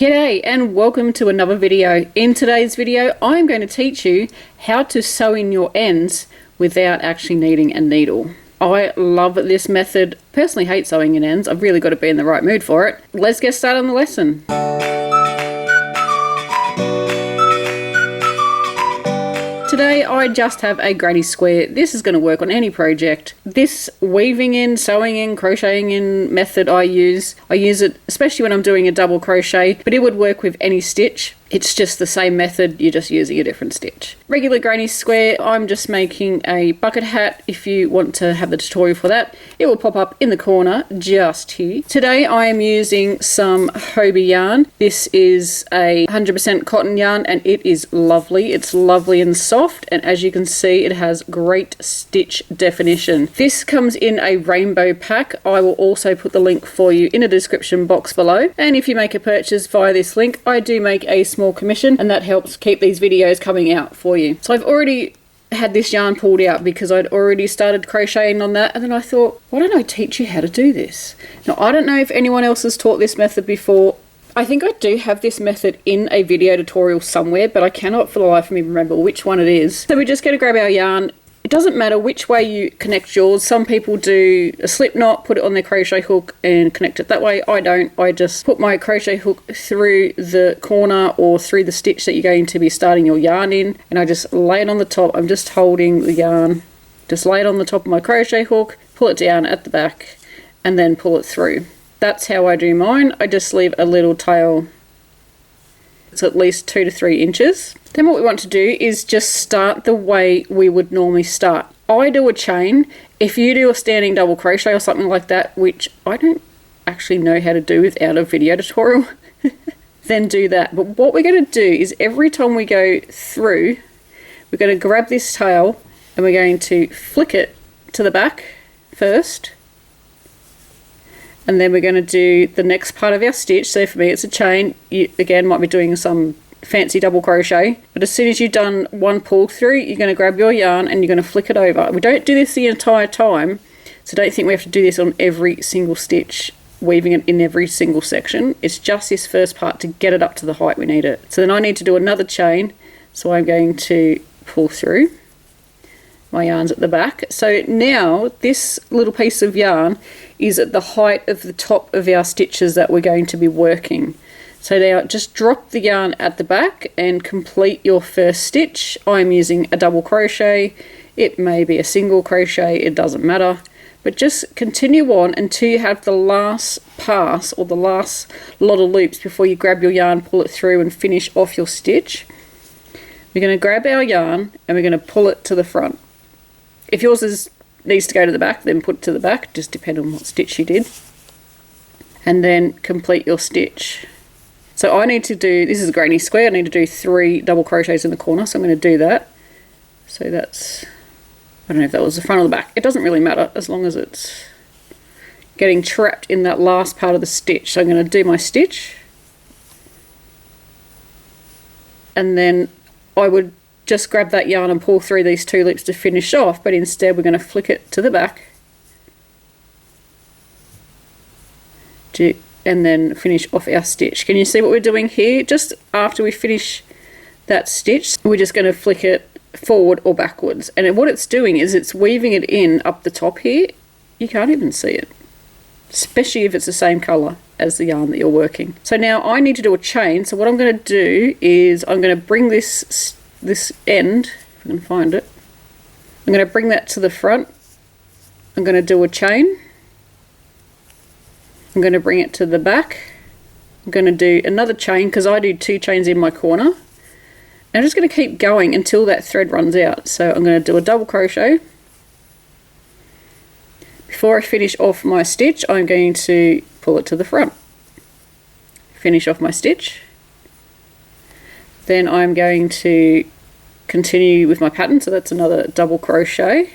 G'day and welcome to another video. In today's video I'm going to teach you how to sew in your ends without actually needing a needle. I love this method. Personally hate sewing in ends. I've really got to be in the right mood for it. Let's get started on the lesson. Today I just have a granny square. This is going to work on any project. This weaving in, sewing in, crocheting in method I use it especially when I'm doing a double crochet, but it would work with any stitch. It's just the same method, you're just using a different stitch. Regular granny square, I'm just making a bucket hat. If you want to have the tutorial for that, it will pop up in the corner just here. Today I am using some Hobbi yarn. This is a 100% cotton yarn and it is lovely. It's lovely and soft, and as you can see it has great stitch definition. This comes in a rainbow pack. I will also put the link for you in the description box below, and if you make a purchase via this link, I do make a small commission and that helps keep these videos coming out for you. So I've already had this yarn pulled out because I'd already started crocheting on that, and then I thought, why don't I teach you how to do this? Now I don't know if anyone else has taught this method before. I think I do have this method in a video tutorial somewhere, but I cannot for the life of me remember which one it is. So we're just going to grab our yarn. It doesn't matter which way you connect yours. Some people do a slip knot, put it on their crochet hook and connect it that way. I don't. I just put my crochet hook through the corner or through the stitch that you're going to be starting your yarn in, and I just lay it on the top. I'm just holding the yarn, just lay it on the top of my crochet hook, pull it down at the back and then pull it through. That's how I do mine. I just leave a little tail. It's at least 2 to 3 inches. Then what we want to do is just start the way we would normally start. I do a chain. If you do a standing double crochet or something like that, which I don't actually know how to do without a video tutorial, then do that. But what we're going to do is every time we go through, we're going to grab this tail and we're going to flick it to the back first. And then we're going to do the next part of our stitch. So for me it's a chain. You again might be doing some fancy double crochet, but as soon as you've done one pull through, you're going to grab your yarn and you're going to flick it over. We don't do this the entire time, so don't think we have to do this on every single stitch, weaving it in every single section. It's just this first part to get it up to the height we need it. So then I need to do another chain, so I'm going to pull through. My yarn's at the back. So now this little piece of yarn is at the height of the top of our stitches that we're going to be working. So now just drop the yarn at the back and complete your first stitch. I'm using a double crochet. It may be a single crochet, it doesn't matter. But just continue on until you have the last pass or the last lot of loops before you grab your yarn, pull it through and finish off your stitch. We're going to grab our yarn and we're going to pull it to the front. If yours needs to go to the back, then put it to the back, just depending on what stitch you did. And then complete your stitch. So I need to do, this is a granny square, I need to do 3 double crochets in the corner, so I'm going to do that. So that's, I don't know if that was the front or the back, it doesn't really matter as long as it's getting trapped in that last part of the stitch. So I'm going to do my stitch. And then I would just grab that yarn and pull through these 2 loops to finish off, but instead we're going to flick it to the back and then finish off our stitch. Can you see what we're doing here? Just after we finish that stitch, we're just going to flick it forward or backwards, and what it's doing is it's weaving it in up the top here. You can't even see it, especially if it's the same color as the yarn that you're working. So now I need to do a chain, so what I'm going to do is I'm going to bring this end, if I can find it, I'm going to bring that to the front. I'm going to do a chain. I'm going to bring it to the back. I'm going to do another chain because I do 2 chains in my corner. And I'm just going to keep going until that thread runs out. So I'm going to do a double crochet. Before I finish off my stitch, I'm going to pull it to the front. Finish off my stitch. Then I'm going to continue with my pattern, so that's another double crochet,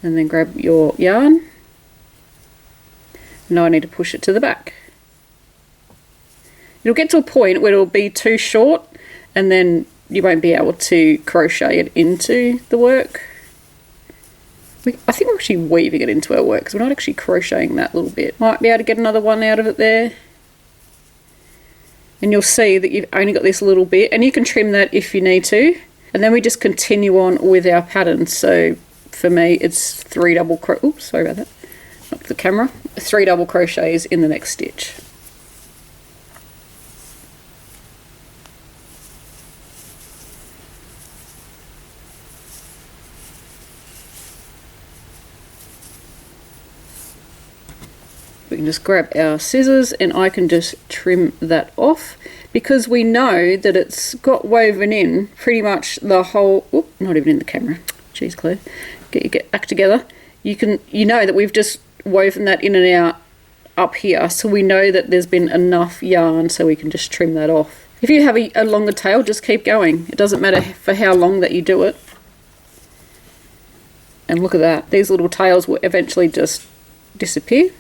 and then grab your yarn. Now I need to push it to the back. It'll get to a point where it'll be too short and then you won't be able to crochet it into the work. I think we're actually weaving it into our work because we're not actually crocheting that little bit. Might be able to get another one out of it there. and you'll see that you've only got this little bit, and you can trim that if you need to. And then we just continue on with our pattern. So for me, it's 3 double crochet. Oops, sorry about that. Not the camera. 3 double crochets in the next stitch. We can just grab our scissors and I can just trim that off, because we know that it's got woven in pretty much the whole, oop, not even in the camera. Jeez, Claire, get your act together. You know that we've just woven that in and out up here, so we know that there's been enough yarn, so we can just trim that off. If you have a longer tail, just keep going. It doesn't matter for how long that you do it. And look at that. These little tails will eventually just disappear.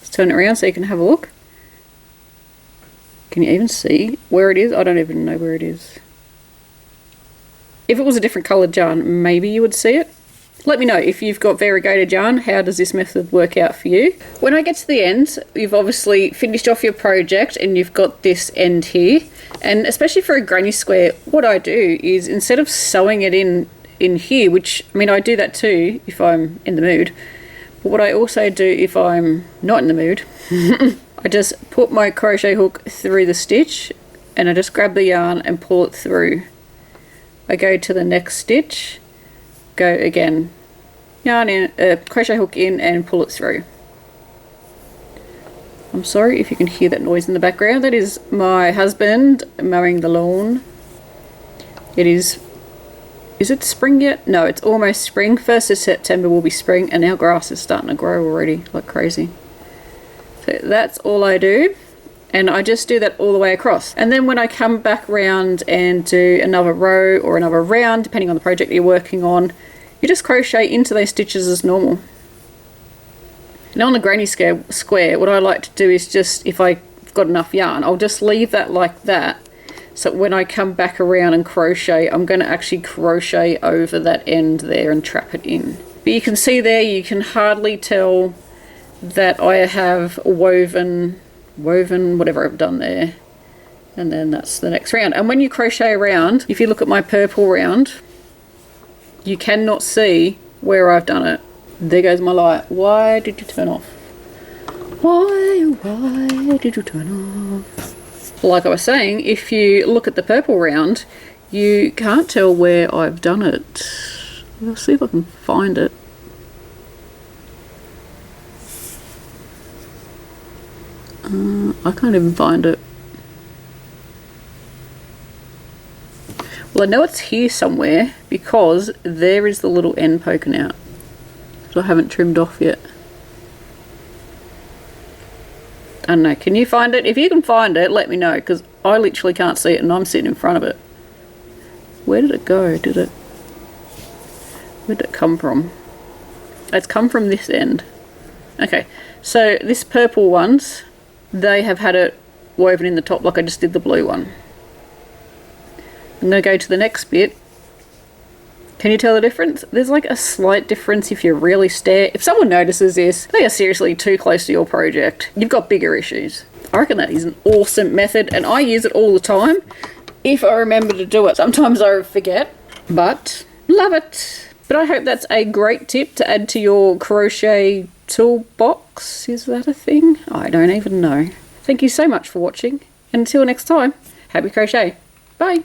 Let's turn it around so you can have a look. Can you even see where it is? I don't even know where it is. If it was a different coloured yarn, maybe you would see it. Let me know if you've got variegated yarn, how does this method work out for you? When I get to the end, you've obviously finished off your project and you've got this end here. And especially for a granny square, what I do is, instead of sewing it in here, which, I mean, I do that too if I'm in the mood. But what I also do if I'm not in the mood, I just put my crochet hook through the stitch and I just grab the yarn and pull it through. I go to the next stitch, go again, yarn in, crochet hook in and pull it through. I'm sorry if you can hear that noise in the background. That is my husband mowing the lawn. Is it spring yet? No, it's almost spring. 1st of September will be spring, and our grass is starting to grow already like crazy. So that's all I do, and I just do that all the way across. And then when I come back round and do another row or another round, depending on the project you're working on, you just crochet into those stitches as normal. Now on the granny square, what I like to do is just, if I've got enough yarn, I'll just leave that like that. So when I come back around and crochet, I'm going to actually crochet over that end there and trap it in. But you can see there, you can hardly tell that I have woven whatever I've done there. And then that's the next round. And when you crochet around, if you look at my purple round, you cannot see where I've done it. There goes my light. Why did you turn off? Why did you turn off? Like I was saying, if you look at the purple round, you can't tell where I've done it. I'll see if I can find it. I can't even find it. Well, I know it's here somewhere because there is the little end poking out, which I haven't trimmed off yet. I don't know, can you find it? If you can find it, let me know, because I literally can't see it and I'm sitting in front of it. Where did it go? Where did it come from? It's come from this end. Okay, so this purple ones, they have had it woven in the top like I just did the blue one. I'm going to go to the next bit. Can you tell the difference? There's like a slight difference if you really stare. If someone notices this, they are seriously too close to your project. You've got bigger issues. I reckon that is an awesome method, and I use it all the time if I remember to do it. Sometimes I forget, but love it. But I hope that's a great tip to add to your crochet toolbox. Is that a thing? I don't even know. Thank you so much for watching, and until next time, happy crochet. Bye.